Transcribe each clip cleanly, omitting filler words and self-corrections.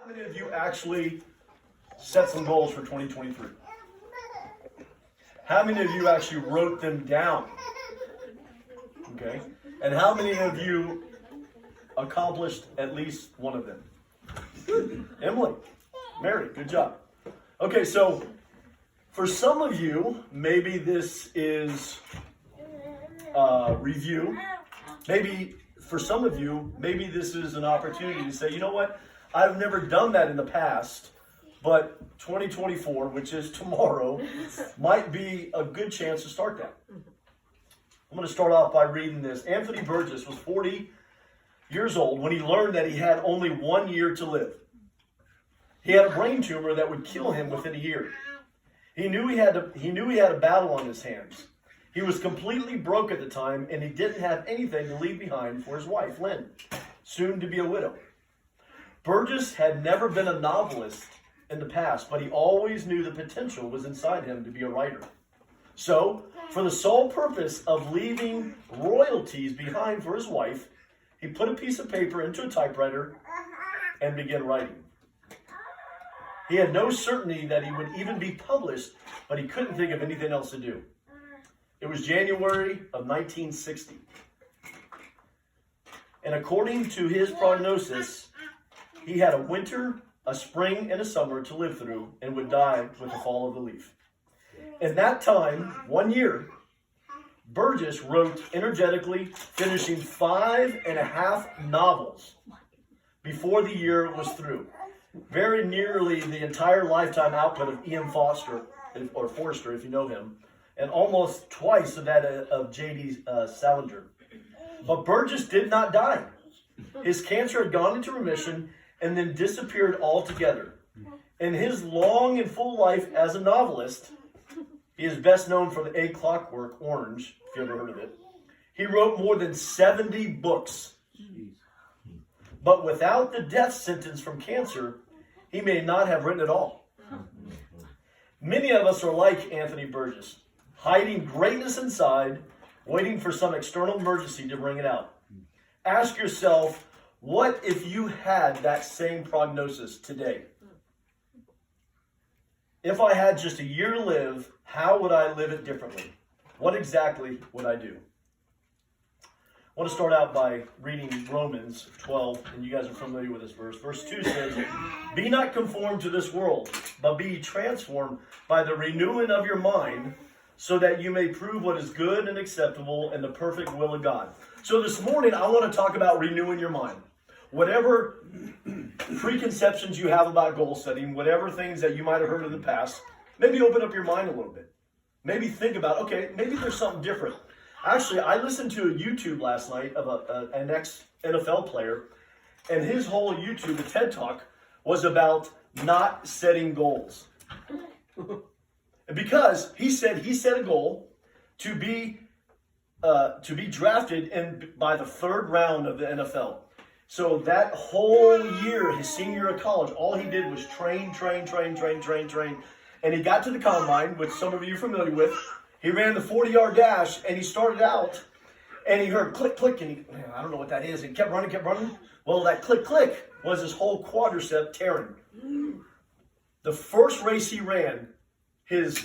How many of you actually set some goals for 2023? How many of you actually wrote them down? Okay. And how many of you accomplished at least one of them? Emily, Mary, good job. Okay, so for some of you, maybe this is review. Maybe for some of you, maybe this is an opportunity to say, you know what? I've never done that in the past, but 2024, which is tomorrow, might be a good chance to start that. I'm going to start off by reading this. Anthony Burgess was 40 years old when he learned that he had only 1 year to live. He had a brain tumor that would kill him within a year. He knew he had a battle on his hands. He was completely broke at the time, and he didn't have anything to leave behind for his wife, Lynn, soon to be a widow. Burgess had never been a novelist in the past, but he always knew the potential was inside him to be a writer. So, for the sole purpose of leaving royalties behind for his wife, he put a piece of paper into a typewriter and began writing. He had no certainty that he would even be published, but he couldn't think of anything else to do. It was January of 1960. And according to his prognosis, he had a winter, a spring, and a summer to live through and would die with the fall of the leaf. In that time, 1 year, Burgess wrote energetically, finishing 5.5 novels before the year was through. Very nearly the entire lifetime output of E.M. Forster, if you know him, and almost twice of that of J.D. Salinger. But Burgess did not die. His cancer had gone into remission and then disappeared altogether. In his long and full life as a novelist, he is best known for the A Clockwork Orange, if you ever heard of it. He wrote more than 70 books. But without the death sentence from cancer, he may not have written it all. Many of us are like Anthony Burgess, hiding greatness inside, waiting for some external emergency to bring it out. Ask yourself, what if you had that same prognosis today? If I had just a year to live, how would I live it differently? What exactly would I do? I want to start out by reading Romans 12, and you guys are familiar with this verse. Verse 2 says, "Be not conformed to this world, but be transformed by the renewing of your mind, so that you may prove what is good and acceptable and the perfect will of God." So this morning, I want to talk about renewing your mind. Whatever preconceptions you have about goal setting, whatever things that you might have heard in the past, maybe open up your mind a little bit. Maybe think about, okay, maybe there's something different. Actually, I listened to a YouTube last night of an ex-NFL player, and his whole YouTube, the TED Talk, was about not setting goals. Because he said he set a goal to be drafted by the third round of the NFL. So that whole year, his senior year of college, all he did was train. And he got to the combine, which some of you are familiar with. He ran the 40-yard dash, and he started out, and he heard click, click, and I don't know what that is. And kept running. Well, that click, click was his whole quadricep tearing. The first race he ran, his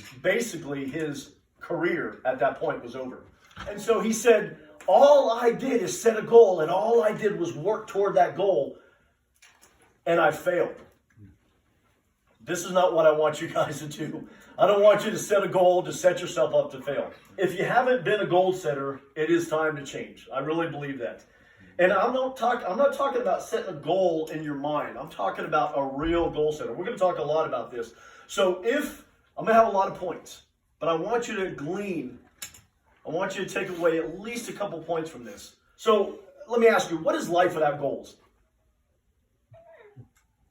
career at that point was over. And so he said, all I did is set a goal, and all I did was work toward that goal, and I failed. This is not what I want you guys to do. I don't want you to set a goal to set yourself up to fail. If you haven't been a goal setter, it is time to change. I really believe that. And I'm not talking about setting a goal in your mind. I'm talking about a real goal setter. We're going to talk a lot about this. So I'm going to have a lot of points, but I want you to glean. I want you to take away at least a couple points from this. So let me ask you, what is life without goals?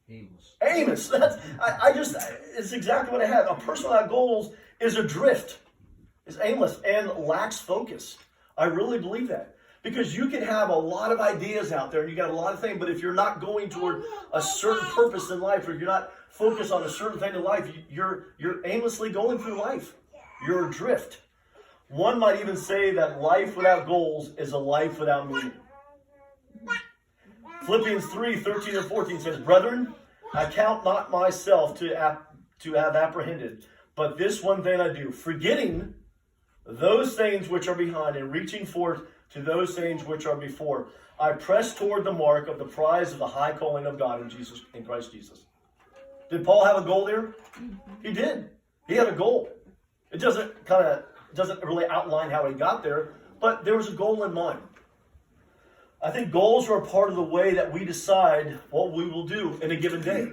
Amos. It's exactly what I had. A person without goals is adrift, is aimless, and lacks focus. I really believe that. Because you can have a lot of ideas out there, and you got a lot of things, but if you're not going toward a certain purpose in life, or if you're not focused on a certain thing in life, you're aimlessly going through life. You're adrift. One might even say that life without goals is a life without meaning. Philippians 3:13 and 14 says, "Brethren, I count not myself to have apprehended, but this one thing I do, forgetting those things which are behind and reaching forth to those things which are before, I press toward the mark of the prize of the high calling of God in Christ Jesus. Did Paul have a goal there? He did. He had a goal. It doesn't really outline how he got there, but there was a goal in mind. I think goals are a part of the way that we decide what we will do in a given day.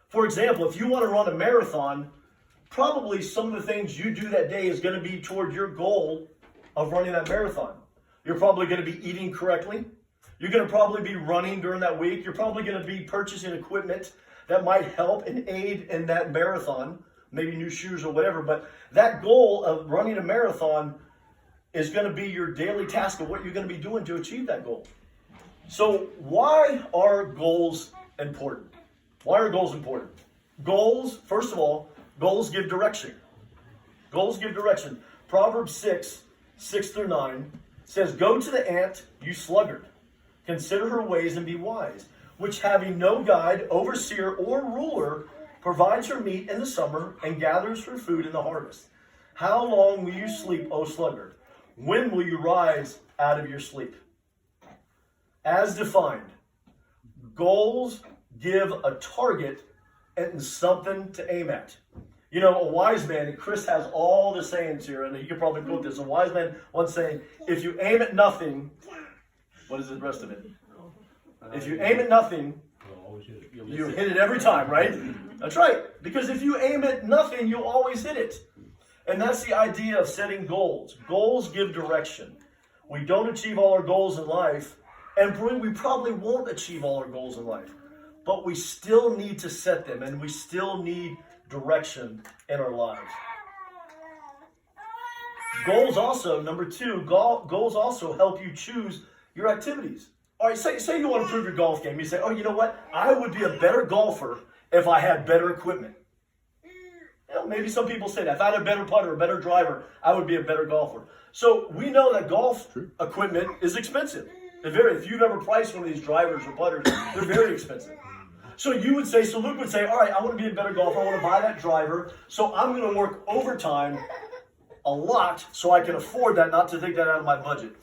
For example, if you want to run a marathon, probably some of the things you do that day is going to be toward your goal of running that marathon. You're probably going to be eating correctly. You're going to probably be running during that week. You're probably going to be purchasing equipment that might help and aid in that marathon, maybe new shoes or whatever. But that goal of running a marathon is going to be your daily task of what you're going to be doing to achieve that goal. So why are goals important? Why are goals important? Goals, first of all, goals give direction. Goals give direction. Proverbs 6:6-9 says, "Go to the ant, you sluggard. Consider her ways and be wise, which having no guide, overseer, or ruler, provides her meat in the summer and gathers her food in the harvest. How long will you sleep, O sluggard? When will you rise out of your sleep?" As defined, goals give a target and something to aim at. You know, a wise man, and Chris has all the sayings here, and he could probably quote this. A wise man once saying, if you aim at nothing, what is the rest of it? If you aim at nothing, you hit it every time, right? That's right. Because if you aim at nothing, you'll always hit it. And that's the idea of setting goals. Goals give direction. We don't achieve all our goals in life, and we probably won't achieve all our goals in life. But we still need to set them, and we still need direction in our lives. Goals also, number two, goals also help you choose your activities. All right, say you want to improve your golf game. You say, oh, you know what? I would be a better golfer if I had better equipment. You know, maybe some people say that. If I had a better putter, a better driver, I would be a better golfer. So we know that golf equipment is expensive. If you've ever priced one of these drivers or putters, they're very expensive. So Luke would say, all right, I want to be a better golfer. I want to buy that driver. So I'm going to work overtime a lot so I can afford that, not to take that out of my budget.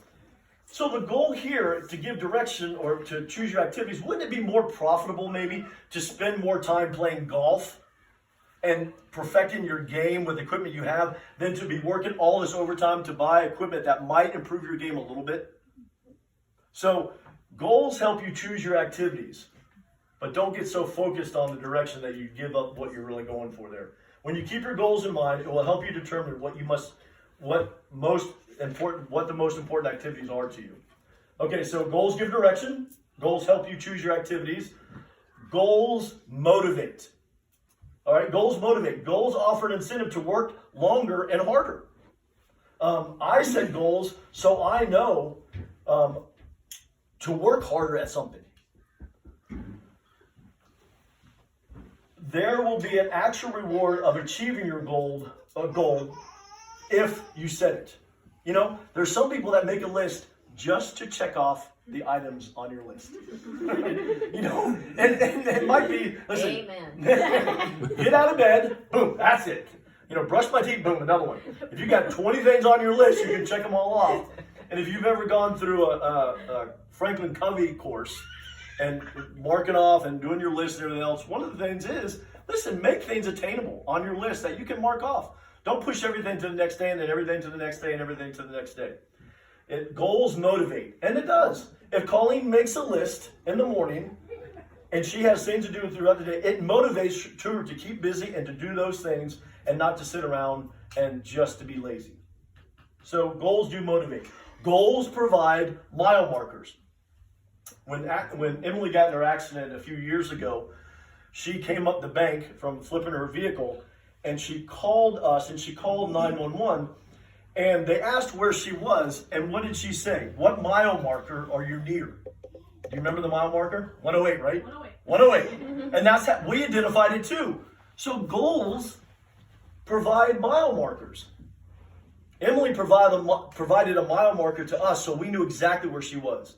So the goal here to give direction or to choose your activities, wouldn't it be more profitable maybe to spend more time playing golf and perfecting your game with equipment you have than to be working all this overtime to buy equipment that might improve your game a little bit? So goals help you choose your activities, but don't get so focused on the direction that you give up what you're really going for there. When you keep your goals in mind, it will help you determine what the most important activities are to you. Okay, so goals give direction. Goals help you choose your activities. Goals motivate. All right, goals motivate. Goals offer an incentive to work longer and harder. I set goals so I know to work harder at something. There will be an actual reward of achieving your goal if you set it. You know, there's some people that make a list just to check off the items on your list. You know, and it might be, listen, amen. Get out of bed, boom, that's it. You know, brush my teeth, boom, another one. If you got 20 things on your list, you can check them all off. And if you've ever gone through a Franklin Covey course and marking off and doing your list and everything else, one of the things is, listen, make things attainable on your list that you can mark off. Don't push everything to the next day and then everything to the next day and everything to the next day. Goals motivate, and it does. If Colleen makes a list in the morning and she has things to do throughout the day, it motivates her to keep busy and to do those things and not to sit around and just to be lazy. So goals do motivate. Goals provide mile markers. When Emily got in her accident a few years ago, she came up the bank from flipping her vehicle, and she called us, and she called 911, and they asked where she was, and what did she say? What mile marker are you near? Do you remember the mile marker? 108, right? 108. And that's how we identified it too. So goals provide mile markers. Emily provided a mile marker to us, so we knew exactly where she was.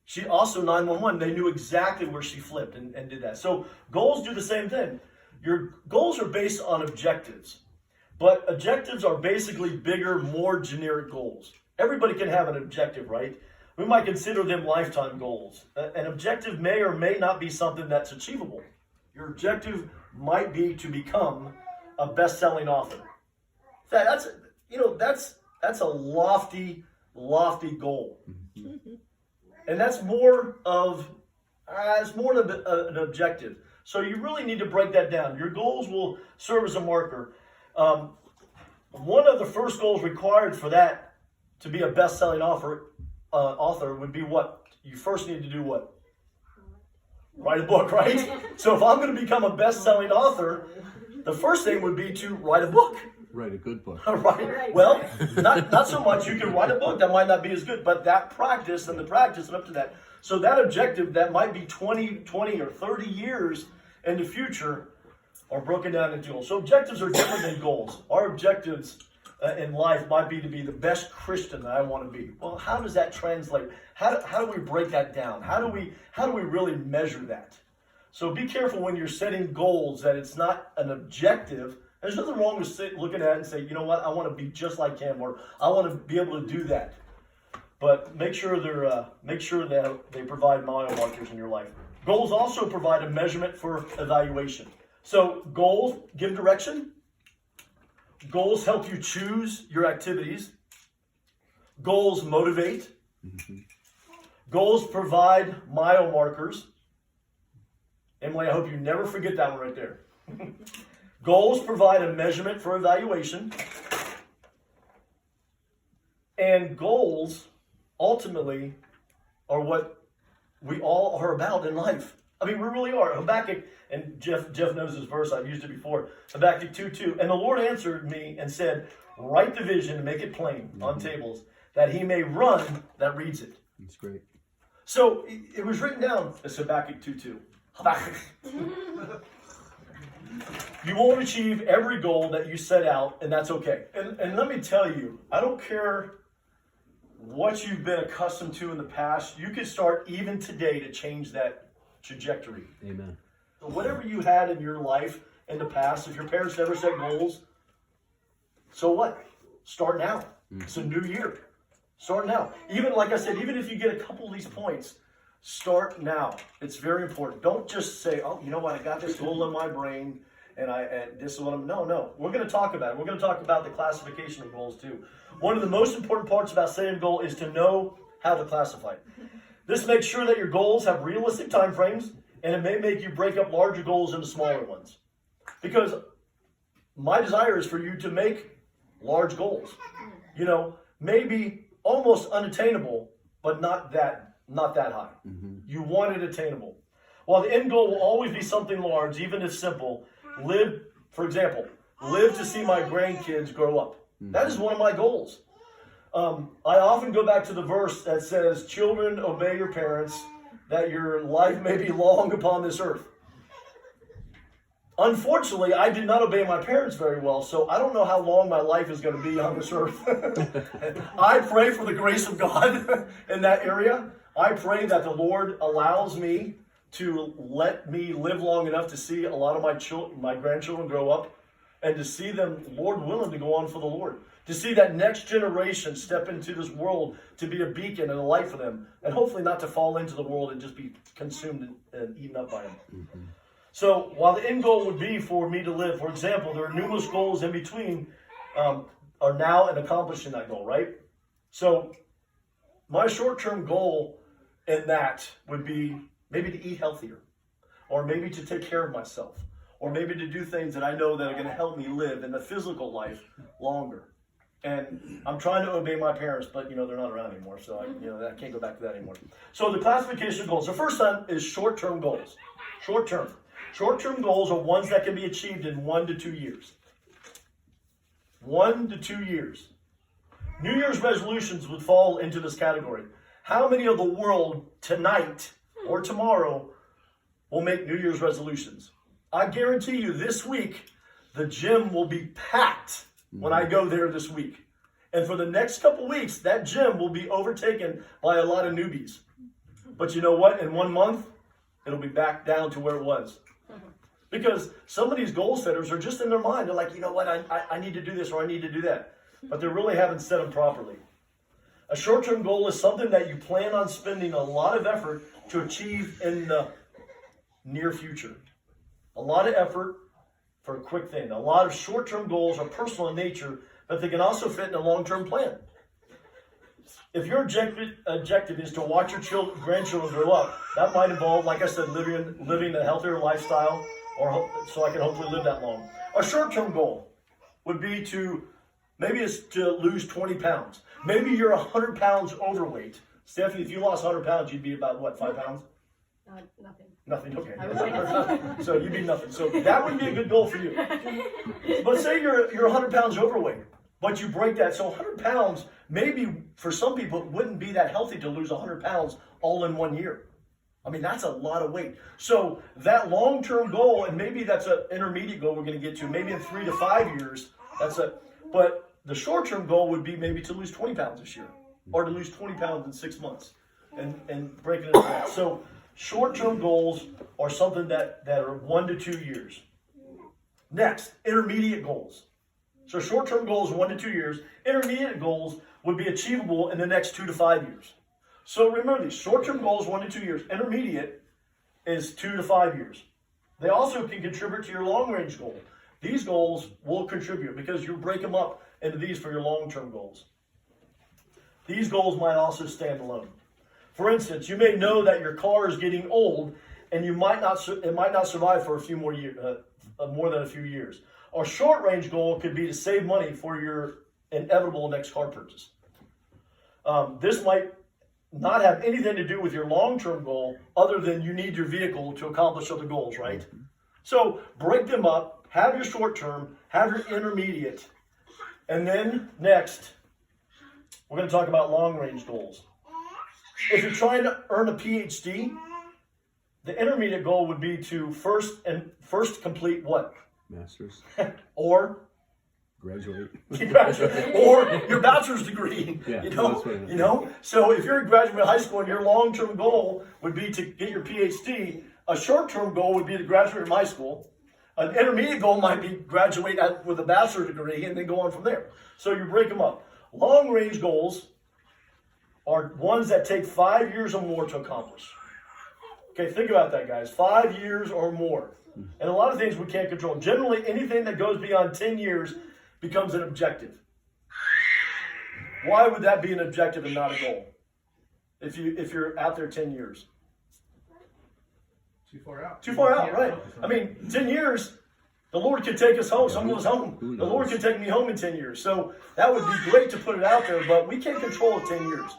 She also 911, they knew exactly where she flipped and did that. So goals do the same thing. Your goals are based on objectives, but objectives are basically bigger, more generic goals. Everybody can have an objective, right? We might consider them lifetime goals. An objective may or may not be something that's achievable. Your objective might be to become a best-selling author. That's a lofty goal. And that's more of an objective. So you really need to break that down. Your goals will serve as a marker. One of the first goals required for that to be a best-selling author would be what? You first need to do what? Write a book, right? So if I'm going to become a best-selling author, the first thing would be to write a book. Write a good book. Right. Well, not so much. You can write a book that might not be as good, but that practice and up to that. So that objective that might be 20 or 30 years in the future are broken down into goals. So objectives are different than goals. Our objectives in life might be to be the best Christian that I want to be. Well, how does that translate? How do we break that down? How do we really measure that? So be careful when you're setting goals that it's not an objective. There's nothing wrong with looking at it and say, you know what, I want to be just like him, or I want to be able to do that. But make sure that they provide mile markers in your life. Goals also provide a measurement for evaluation. So goals give direction. Goals help you choose your activities. Goals motivate. Goals provide mile markers. Emily, I hope you never forget that one right there. Goals provide a measurement for evaluation. And goals ultimately are what we all are about in life. I mean, we really are. Habakkuk, and Jeff knows this verse, I've used it before. Habakkuk 2:2. And the Lord answered me and said, write the vision and make it plain on tables, that he may run that reads it. That's great. So it was written down as Habakkuk 2:2. Habakkuk. You won't achieve every goal that you set out, and that's okay. And let me tell you, I don't care what you've been accustomed to in the past. You can start even today to change that trajectory. Amen. So whatever you had in your life in the past, if your parents never set goals, so what? Start now. It's a new year. Start now. Even, like I said, even if you get a couple of these points, start now. It's very important. Don't just say, oh, you know what, I got this goal in my brain, and this is what I'm... No. We're going to talk about it. We're going to talk about the classification of goals too. One of the most important parts about setting a goal is to know how to classify it. This makes sure that your goals have realistic time frames, and it may make you break up larger goals into smaller ones. Because my desire is for you to make large goals. You know, maybe almost unattainable, but not that high. You want it attainable. While the end goal will always be something large, even if simple, for example, live to see my grandkids grow up. That is one of my goals. I often go back to the verse that says, children, obey your parents, that your life may be long upon this earth. Unfortunately, I did not obey my parents very well, so I don't know how long my life is going to be on this earth. I pray for the grace of God in that area. I pray that the Lord allows me to let me live long enough to see a lot of my grandchildren grow up, and to see them, Lord willing, to go on for the Lord. To see that next generation step into this world to be a beacon and a light for them, and hopefully not to fall into the world and just be consumed and eaten up by them. So while the end goal would be for me to live, for example, there are numerous goals in between are now and accomplishing that goal, right? So my short-term goal in that would be maybe to eat healthier, or maybe to take care of myself, or maybe to do things that I know that are going to help me live in the physical life longer. And I'm trying to obey my parents, but they're not around anymore, so I can't go back to that anymore. So the classification of goals. The first one is short-term goals. Short-term. Short-term goals are ones that can be achieved in 1 to 2 years. 1 to 2 years. New Year's resolutions would fall into this category. How many of the world tonight or tomorrow will make New Year's resolutions? I guarantee you this week, the gym will be packed when I go there this week. And for the next couple weeks, that gym will be overtaken by a lot of newbies. But you know what? In 1 month, it'll be back down to where it was. Because some of these goal setters are just in their mind. They're like, you know what? I need to do this or I need to do that. But they really haven't set them properly. A short-term goal is something that you plan on spending a lot of effort to achieve in the near future. A lot of effort for a quick thing. A lot of short-term goals are personal in nature, but they can also fit in a long-term plan. If your objective is to watch your grandchildren grow up, that might involve, like I said, living a healthier lifestyle, or so I can hopefully live that long. A short-term goal would be maybe it's to lose 20 pounds. Maybe you're 100 pounds overweight. Stephanie, if you lost 100 pounds, you'd be about what, 5 pounds? Nothing. Nothing, okay. I would say nothing. So you'd be nothing. So that would be a good goal for you. But say you're 100 pounds overweight, but you break that. So 100 pounds, maybe for some people, it wouldn't be that healthy to lose 100 pounds all in 1 year. I mean, that's a lot of weight. So that long-term goal, and maybe that's an intermediate goal we're going to get to, maybe in 3 to 5 years, but the short-term goal would be maybe to lose 20 pounds this year, or to lose 20 pounds in 6 months, and break it into that. So short-term goals are something that are 1 to 2 years. Next, intermediate goals. So short-term goals, 1 to 2 years. Intermediate goals would be achievable in the next 2 to 5 years. So remember these, short-term goals, 1 to 2 years. Intermediate is 2 to 5 years. They also can contribute to your long-range goal. These goals will contribute because you break them up into these for your long-term goals. These goals might also stand alone. For instance, you may know that your car is getting old and it might not survive for a few more years, more than a few years. Our short-range goal could be to save money for your inevitable next car purchase. This might not have anything to do with your long-term goal other than you need your vehicle to accomplish other goals, right? So break them up, have your short-term, have your intermediate, and then next, we're going to talk about long-range goals. If you're trying to earn a PhD, the intermediate goal would be to first complete what? Master's. Or Graduate. or your bachelor's degree. Yeah, you know. So if you're a graduate of high school and your long-term goal would be to get your PhD, a short-term goal would be to graduate from high school. An intermediate goal might be graduate with a bachelor's degree and then go on from there. So you break them up. Long-range goals are ones that take 5 years or more to accomplish. Okay, think about that, guys. 5 years or more. And a lot of things we can't control. Generally, anything that goes beyond 10 years becomes an objective. Why would that be an objective and not a goal? If you're out there 10 years. Too far out. Too far out, right. I mean, 10 years, the Lord could take us home. Some of us home. The Lord could take me home in 10 years. So that would be great to put it out there, but we can't control 10 years.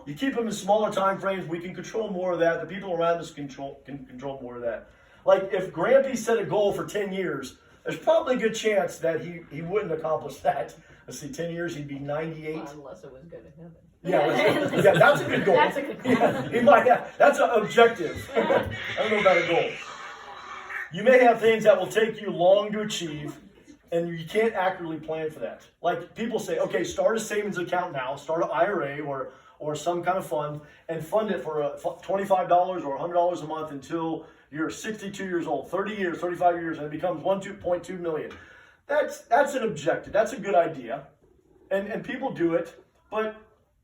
You keep them in smaller time frames, we can control more of that. The people around us can control more of that. Like if Grampy set a goal for 10 years, there's probably a good chance that he wouldn't accomplish that. Let's see, 10 years, he'd be 98. Well, unless it was good to heaven. Yeah, that's a good goal. That's a good goal. Yeah, he might have. That's an objective. I don't know about a goal. You may have things that will take you long to achieve, and you can't accurately plan for that. Like people say, okay, start a savings account now, start an IRA or some kind of fund, and fund it for $25 or $100 a month until you're 62 years old, 30 years, 35 years, and it becomes 1.2 million. That's an objective. That's a good idea, and people do it, but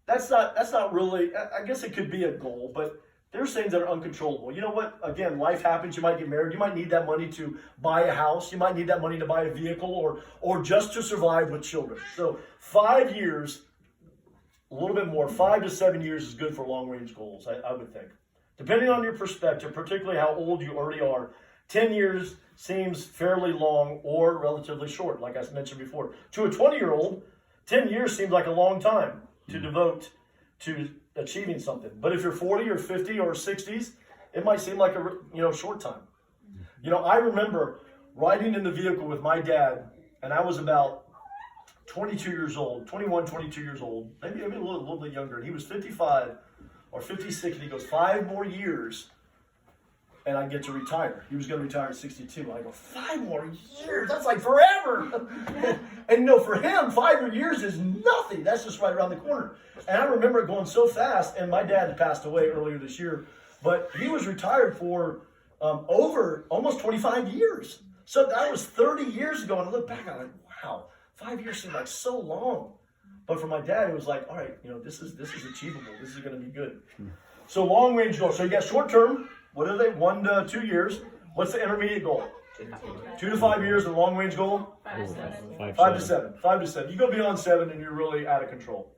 that's not really. I guess it could be a goal, but there's things that are uncontrollable. You know what? Again, life happens. You might get married. You might need that money to buy a house. You might need that money to buy a vehicle or just to survive with children. So 5 years, a little bit more, 5 to 7 years is good for long-range goals, I would think. Depending on your perspective, particularly how old you already are, 10 years seems fairly long or relatively short, like I mentioned before. To a 20-year-old, 10 years seems like a long time to devote to achieving something. But if you're 40 or 50 or 60s, it might seem like a short time. I remember riding in the vehicle with my dad, and I was about 22 years old, 21, 22 years old, maybe a little bit younger, and he was 55 or 56, and he goes, 5 more years, and I get to retire. He was going to retire at 62. I go, 5 more years? That's like forever. And for him, 5 more years is nothing. That's just right around the corner. And I remember it going so fast, and my dad had passed away earlier this year, but he was retired for over almost 25 years. So that was 30 years ago, and I look back, I'm like, wow, 5 years seems like so long. But for my dad, it was like, all right, this is achievable. This is going to be good. So long range goal. So you got short term. What are they? 1 to 2 years. What's the intermediate goal? 2 to 5 years. And long range goal? 5 to 7. 5 to 7. 5 to 7. You go beyond 7, and you're really out of control.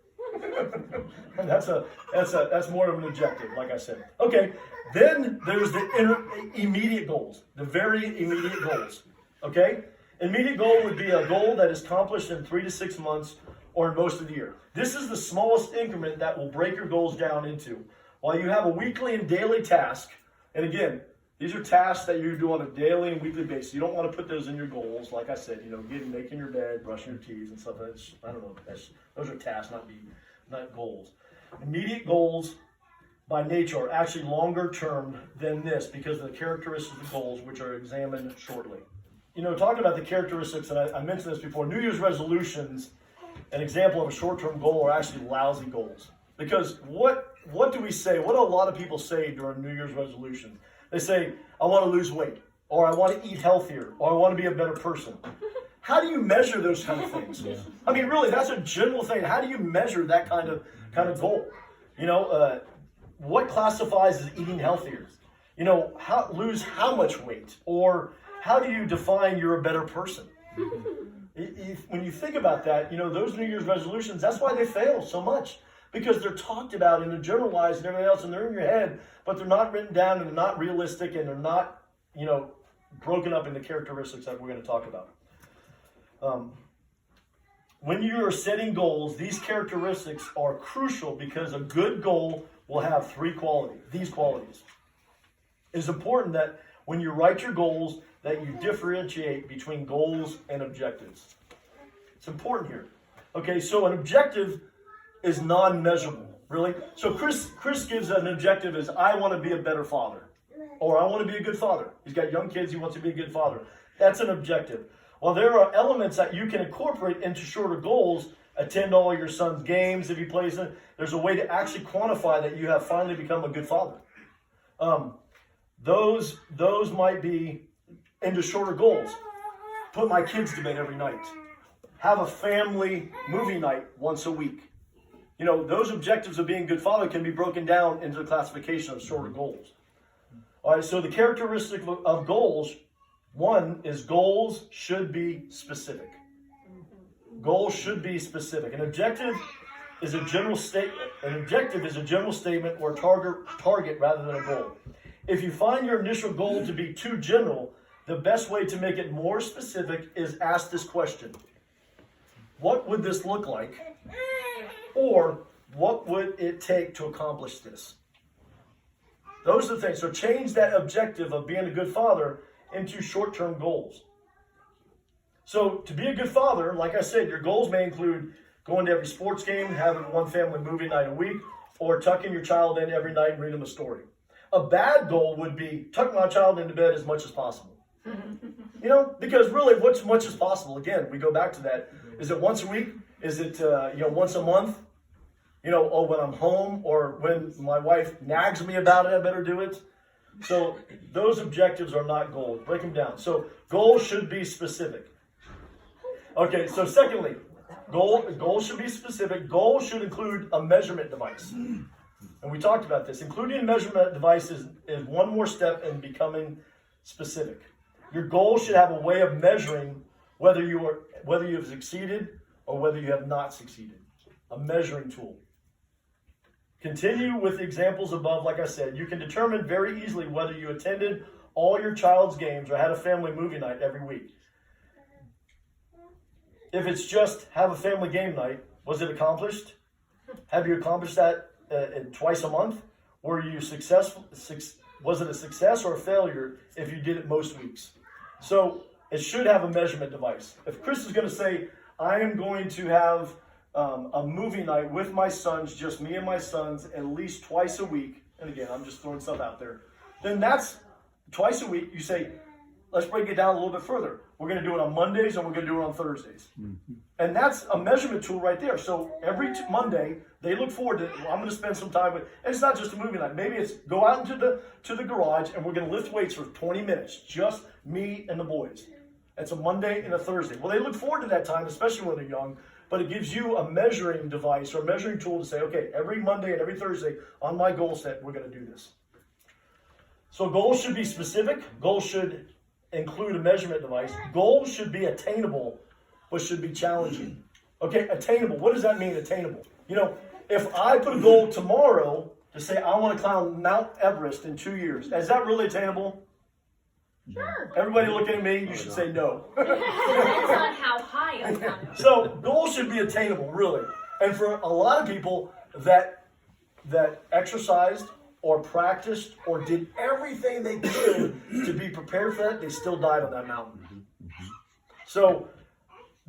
And that's more of an objective, like I said. Okay. Then there's the immediate goals. The very immediate goals. Okay. Immediate goal would be a goal that is accomplished in 3 to 6 months or in most of the year. This is the smallest increment that will break your goals down into. While you have a weekly and daily task, and again, these are tasks that you do on a daily and weekly basis. You don't want to put those in your goals. Like I said, making your bed, brushing your teeth, and stuff. Those are tasks, not goals. Immediate goals, by nature, are actually longer term than this because of the characteristics of the goals, which are examined shortly. Talking about the characteristics, and I mentioned this before, New Year's resolutions, an example of a short-term goal, are actually lousy goals. Because what do we say? What do a lot of people say during New Year's resolutions? They say, I want to lose weight, or I want to eat healthier, or I want to be a better person. How do you measure those kind of things? Yeah. I mean, really, that's a general thing. How do you measure that kind of goal? What classifies as eating healthier? Lose how much weight? Or how do you define you're a better person? When you think about that, those New Year's resolutions, that's why they fail so much. Because they're talked about and they're generalized and everything else, and they're in your head, but they're not written down and they're not realistic and they're not, broken up into characteristics that we're going to talk about. When you are setting goals, these characteristics are crucial because a good goal will have these qualities. It's important that when you write your goals, that you differentiate between goals and objectives. It's important here. Okay, so an objective is non-measurable, really. So Chris gives an objective as, I want to be a better father, or I want to be a good father. He's got young kids, he wants to be a good father. That's an objective. Well, there are elements that you can incorporate into shorter goals. Attend all your son's games if he plays them. There's a way to actually quantify that you have finally become a good father. Those might be into shorter goals. Put my kids to bed every night. Have a family movie night once a week. Those objectives of being a good father can be broken down into the classification of shorter goals. All right, so the characteristic of goals, one is goals should be specific. Goals should be specific. An objective is a general statement. An objective is a general statement or target rather than a goal. If you find your initial goal to be too general, the best way to make it more specific is ask this question. What would this look like? Or what would it take to accomplish this? Those are the things. So change that objective of being a good father into short-term goals. So to be a good father, like I said, your goals may include going to every sports game, having one family movie night a week, or tucking your child in every night and reading them a story. A bad goal would be tuck my child into bed as much as possible. Because really, what's much as possible? Again, we go back to that. Is it once a week? Is it once a month? When I'm home, or when my wife nags me about it, I better do it. So those objectives are not goals. Break them down. So goals should be specific. Okay, so secondly, goals should be specific. Goals should include a measurement device. And we talked about this. Including a measurement device is one more step in becoming specific. Your goal should have a way of measuring whether you have succeeded or whether you have not succeeded. A measuring tool. Continue with the examples above. Like I said, you can determine very easily whether you attended all your child's games or had a family movie night every week. If it's just have a family game night, was it accomplished? Have you accomplished that twice a month? Were you successful? Was it a success or a failure if you did it most weeks? So it should have a measurement device. If Chris is going to say, I am going to have a movie night with my sons, just me and my sons, at least twice a week, and again, I'm just throwing stuff out there, then that's twice a week, you say, let's break it down a little bit further. We're going to do it on Mondays and we're going to do it on Thursdays. Mm-hmm. And that's a measurement tool right there. So every Monday, they look forward to, well, I'm going to spend some time with, and it's not just a movie night. Maybe it's go out into the garage and we're going to lift weights for 20 minutes, just me and the boys. It's a Monday and a Thursday. Well, they look forward to that time, especially when they're young, but it gives you a measuring device or a measuring tool to say, okay, every Monday and every Thursday on my goal set, we're going to do this. So goals should be specific. Goals should include a measurement device. Goals should be attainable, but should be challenging. Okay, attainable. What does that mean, attainable? You know, if I put a goal tomorrow to say I want to climb Mount Everest in 2 years, is that really attainable? Sure. Everybody looking at me, you should say no. Depends on how high I'm on. So goals should be attainable, really. And for a lot of people that exercised or practiced or did everything they could to be prepared for that, they still died on that mountain. So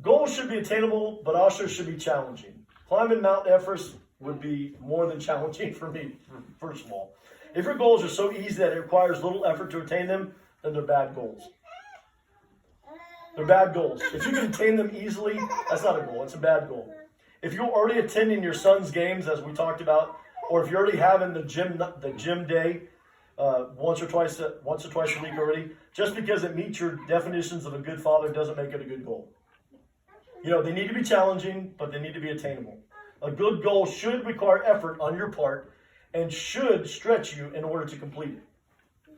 goals should be attainable, but also should be challenging. Climbing Mount Everest would be more than challenging for me, first of all. If your goals are so easy that it requires little effort to attain them, then they're bad goals. They're bad goals. If you can attain them easily, that's not a goal. It's a bad goal. If you're already attending your son's games, as we talked about, or if you're already having the gym day once or twice a week already, just because it meets your definitions of a good father doesn't make it a good goal. You know, they need to be challenging, but they need to be attainable. A good goal should require effort on your part and should stretch you in order to complete it.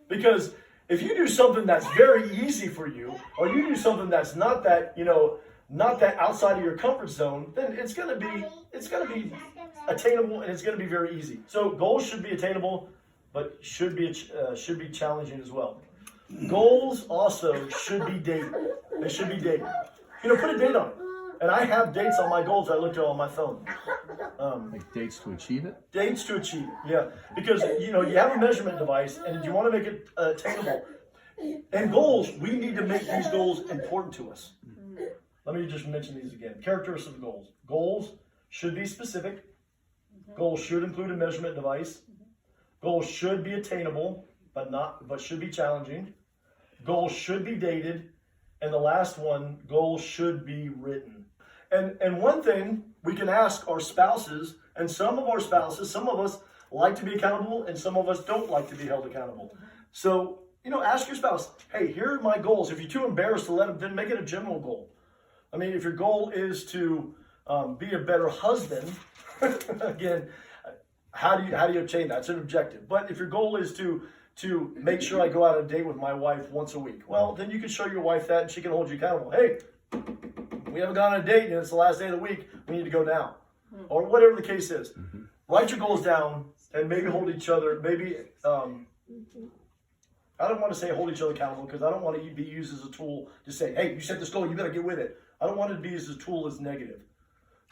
Because if you do something that's very easy for you, or you do something that's not that outside of your comfort zone, then it's going to be attainable and it's going to be very easy. So goals should be attainable, but should be challenging as well. Goals also should be dated. They should be dated. You know, put a date on it. And I have dates on my goals I looked at on my phone. Like dates to achieve it? Dates to achieve it, yeah. Because, you know, you have a measurement device and you want to make it attainable. And goals, we need to make these goals important to us. Let me just mention these again. Characteristics of goals. Goals should be specific. Goals should include a measurement device. Goals should be attainable, but should be challenging. Goals should be dated. And the last one, goals should be written. And one thing we can ask our spouses, and some of us like to be accountable, and some of us don't like to be held accountable. So, you know, ask your spouse, hey, here are my goals. If you're too embarrassed to let them, then make it a general goal. I mean, if your goal is to be a better husband, again, how do you obtain that? It's an objective. But if your goal is to make sure I go out on a date with my wife once a week, well, then you can show your wife that and she can hold you accountable. Hey, we haven't gone on a date and it's the last day of the week. We need to go now. Or whatever the case is. Write your goals down and maybe hold each other. Maybe, I don't want to say hold each other accountable because I don't want to be used as a tool to say, hey, you set this goal, you better get with it. I don't want it to be used as a tool as negative.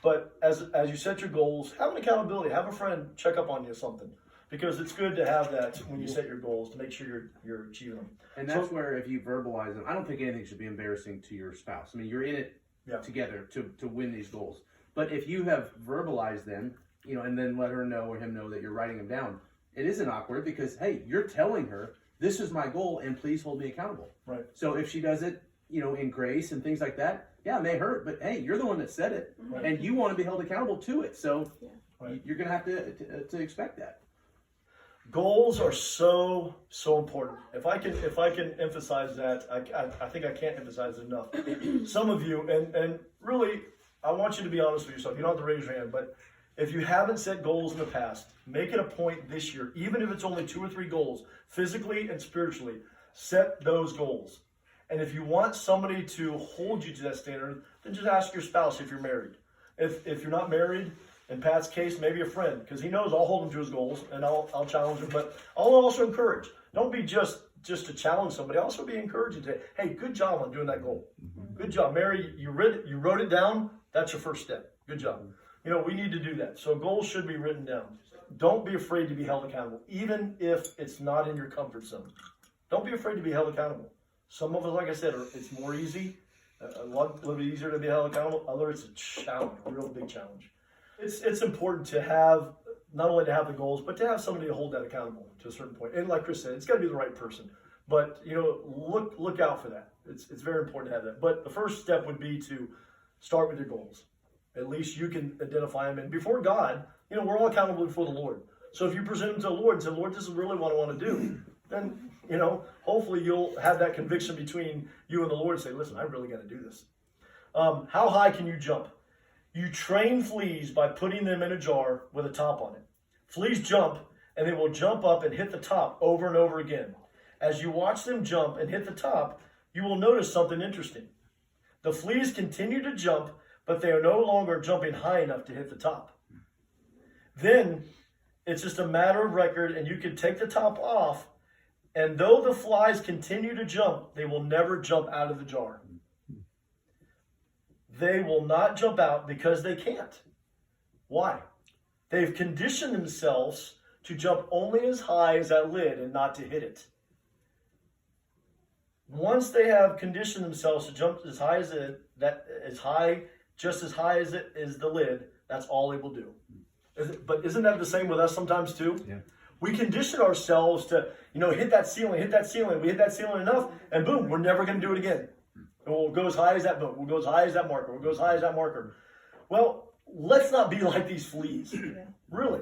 But as you set your goals, have an accountability. Have a friend check up on you or something. Because it's good to have that when you set your goals to make sure you're achieving them. And that's where if you verbalize them, I don't think anything should be embarrassing to your spouse. I mean, you're in it together to win these goals. But if you have verbalized them, you know, and then let her know or him know that you're writing them down, it isn't awkward because, hey, you're telling her, this is my goal and please hold me accountable. Right. So if she does it, you know, in grace and things like that, yeah, it may hurt, but hey, you're the one that said it and you want to be held accountable to it. So you're going to have to expect that. Goals are so important. If I can emphasize that, I think I can't emphasize it enough. Some of you, and really, I want you to be honest with yourself. You don't have to raise your hand, but if you haven't set goals in the past, make it a point this year, even if it's only 2 or 3 goals, physically and spiritually, set those goals. And if you want somebody to hold you to that standard, then just ask your spouse if you're married. If you're not married, in Pat's case, maybe a friend, because he knows I'll hold him to his goals and I'll challenge him, but I'll also encourage. Don't be just to challenge somebody. Also be encouraging to, hey, good job on doing that goal. Good job, Mary. You wrote it down. That's your first step. Good job. You know, we need to do that. So goals should be written down. Don't be afraid to be held accountable, even if it's not in your comfort zone. Don't be afraid to be held accountable. Some of us, like I said, it's more easy, a little bit easier to be held accountable. Others, it's a challenge, a real big challenge. It's important to have, not only to have the goals, but to have somebody to hold that accountable to a certain point. And like Chris said, it's got to be the right person. But look out for that. It's very important to have that. But the first step would be to start with your goals. At least you can identify them. And before God, we're all accountable before the Lord. So if you present them to the Lord and say, Lord, this is really what I want to do, then, hopefully you'll have that conviction between you and the Lord and say, listen, I really got to do this. How high can you jump? You train fleas by putting them in a jar with a top on it. Fleas jump, and they will jump up and hit the top over and over again. As you watch them jump and hit the top, you will notice something interesting. The fleas continue to jump, but they are no longer jumping high enough to hit the top. Then it's just a matter of record, and you can take the top off, and though the flies continue to jump, they will never jump out of the jar. They will not jump out because they can't. Why? They've conditioned themselves to jump only as high as that lid and not to hit it. Once they have conditioned themselves to jump as high as just as high as it is the lid, that's all they will do. But isn't that the same with us sometimes too? Yeah. We condition ourselves to, hit that ceiling. We hit that ceiling enough, and boom, we're never going to do it again. We'll go as high as that boat. We'll go as high as that marker. We'll go as high as that marker. Well, let's not be like these fleas. Yeah. Really.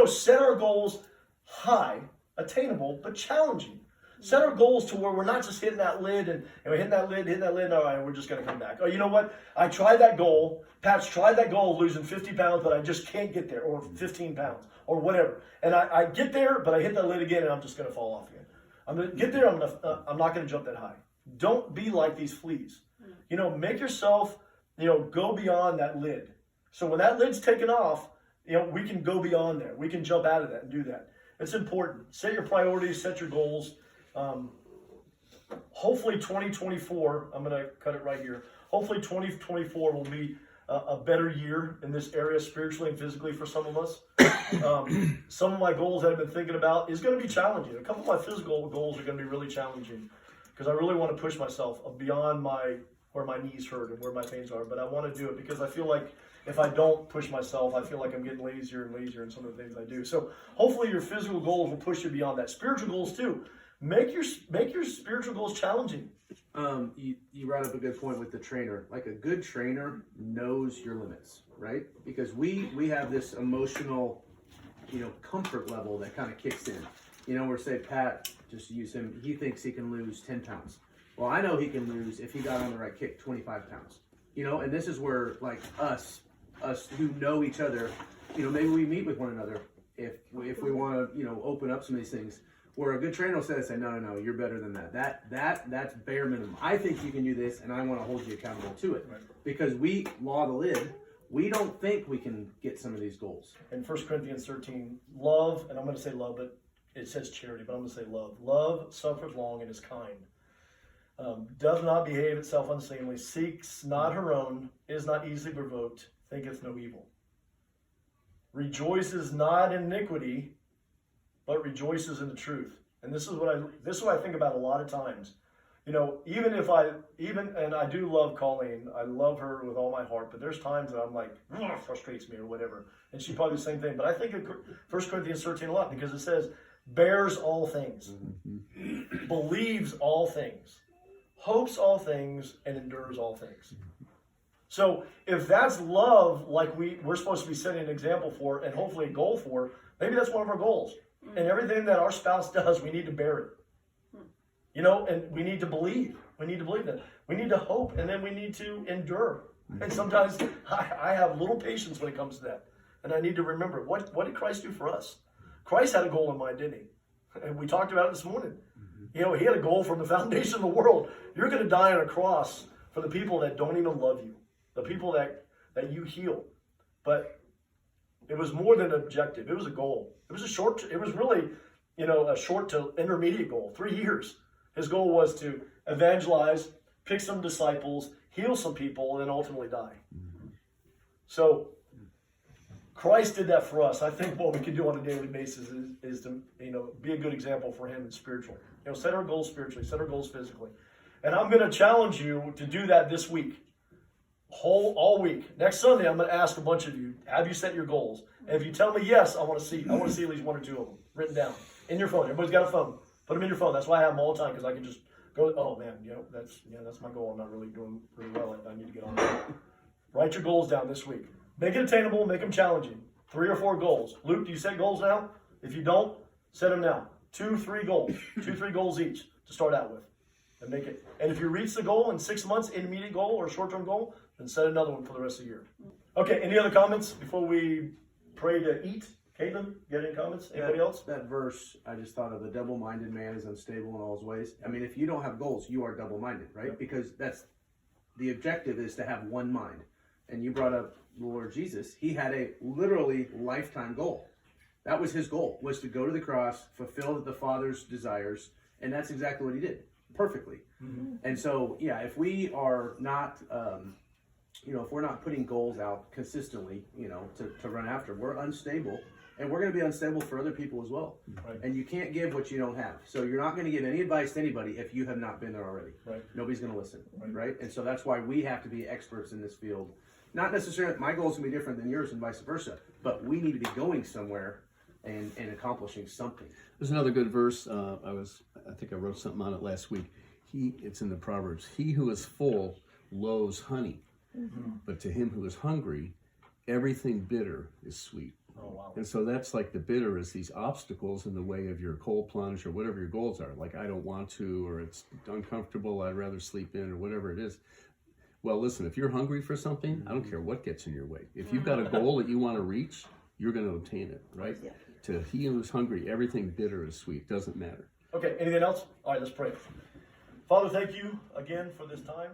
Set our goals high, attainable, but challenging. Set our goals to where we're not just hitting that lid and we're hitting that lid, all right, we're just going to come back. Oh, you know what? I tried that goal. Pat's tried that goal of losing 50 pounds, but I just can't get there, or 15 pounds, or whatever. And I get there, but I hit that lid again, and I'm just going to fall off again. I'm going to get there, I'm not going to jump that high. Don't be like these fleas. Make yourself, go beyond that lid. So when that lid's taken off, we can go beyond there. We can jump out of that and do that. It's important. Set your priorities, set your goals. Hopefully 2024, I'm going to cut it right here. Hopefully 2024 will be a better year in this area spiritually and physically for some of us. Some of my goals that I've been thinking about is going to be challenging. A couple of my physical goals are going to be really challenging because I really want to push myself beyond where my knees hurt and where my pains are. But I want to do it because I feel like if I don't push myself, I feel like I'm getting lazier and lazier in some of the things I do. So hopefully your physical goals will push you beyond that. Spiritual goals too. Make your spiritual goals challenging. You brought up a good point with the trainer. Like a good trainer knows your limits, right? Because we have this emotional, comfort level that kind of kicks in. Where say Pat, just to use him, he thinks he can lose 10 pounds. Well, I know he can lose, if he got on the right kick, 25 pounds. And this is where like us who know each other, maybe we meet with one another if we want to, open up some of these things. Where a good trainer will say, no, you're better than that. That's bare minimum. I think you can do this, and I want to hold you accountable to it. Right. Because we law the lid. We don't think we can get some of these goals. In 1 Corinthians 13, love, and I'm going to say love, but it says charity, but I'm going to say love. Love suffers long and is kind. Does not behave itself unseemly, seeks not her own, is not easily provoked, thinketh no evil. Rejoices not in iniquity, but rejoices in the truth. And this is what I think about a lot of times. And I do love Colleen. I love her with all my heart, but there's times that I'm like, frustrates me or whatever. And she's probably the same thing. But I think of 1 Corinthians 13 a lot because it says, bears all things, believes all things, hopes all things, and endures all things. So if that's love, like we're supposed to be setting an example for and hopefully a goal for, maybe that's one of our goals. And everything that our spouse does, we need to bear it. And we need to believe. We need to believe that. We need to hope, and then we need to endure. And sometimes I have little patience when it comes to that. And I need to remember, what did Christ do for us? Christ had a goal in mind, didn't he? And we talked about it this morning. He had a goal from the foundation of the world. You're going to die on a cross for the people that don't even love you, the people that you heal. But it was more than an objective. It was a goal. It was really, a short to intermediate goal, 3 years. His goal was to evangelize, pick some disciples, heal some people, and then ultimately die. So Christ did that for us. I think what we can do on a daily basis is to, be a good example for him in spiritual. Set our goals spiritually, set our goals physically. And I'm going to challenge you to do that this week. All week. Next Sunday, I'm going to ask a bunch of you, have you set your goals? And if you tell me yes, I want to see at least 1 or 2 of them written down in your phone. Everybody's got a phone. Put them in your phone. That's why I have them all the time, because I can just go, oh man, that's my goal. I'm not really doing really well. I need to get on that. Write your goals down this week. Make it attainable, make them challenging. 3 or 4 goals. Luke, do you set goals now? If you don't, set them now. 2, 3 goals. 2, 3 goals each to start out with. And make it. And if you reach the goal in 6 months, intermediate goal or short-term goal, then set another one for the rest of the year. Okay, any other comments before we pray to eat? Caitlin, you got any comments? Anybody else? That verse, I just thought of, the double-minded man is unstable in all his ways. I mean, if you don't have goals, you are double-minded, right? Because that's the objective is to have one mind. And you brought up the Lord Jesus. He had a literally lifetime goal. That was his goal, was to go to the cross, fulfill the Father's desires, and that's exactly what he did, perfectly. Mm-hmm. And so, yeah, if we are not, if we're not putting goals out consistently, to run after, we're unstable. And we're going to be unstable for other people as well. Right. And you can't give what you don't have. So you're not going to give any advice to anybody if you have not been there already. Right. Nobody's going to listen. Right. And so that's why we have to be experts in this field. Not necessarily, my goals can be different than yours and vice versa, but we need to be going somewhere and accomplishing something. There's another good verse. I think I wrote something on it last week. It's in the Proverbs. He who is full loathes honey, but to him who is hungry, everything bitter is sweet. Oh, wow. And so that's like the bitter is these obstacles in the way of your cold plunge or whatever your goals are. Like, I don't want to, or it's uncomfortable, I'd rather sleep in, or whatever it is. Well, listen, if you're hungry for something, I don't care what gets in your way. If you've got a goal that you want to reach, you're going to obtain it, right? Yeah. To he who is hungry, everything bitter is sweet. Doesn't matter. Okay, anything else? All right, let's pray. Father, thank you again for this time.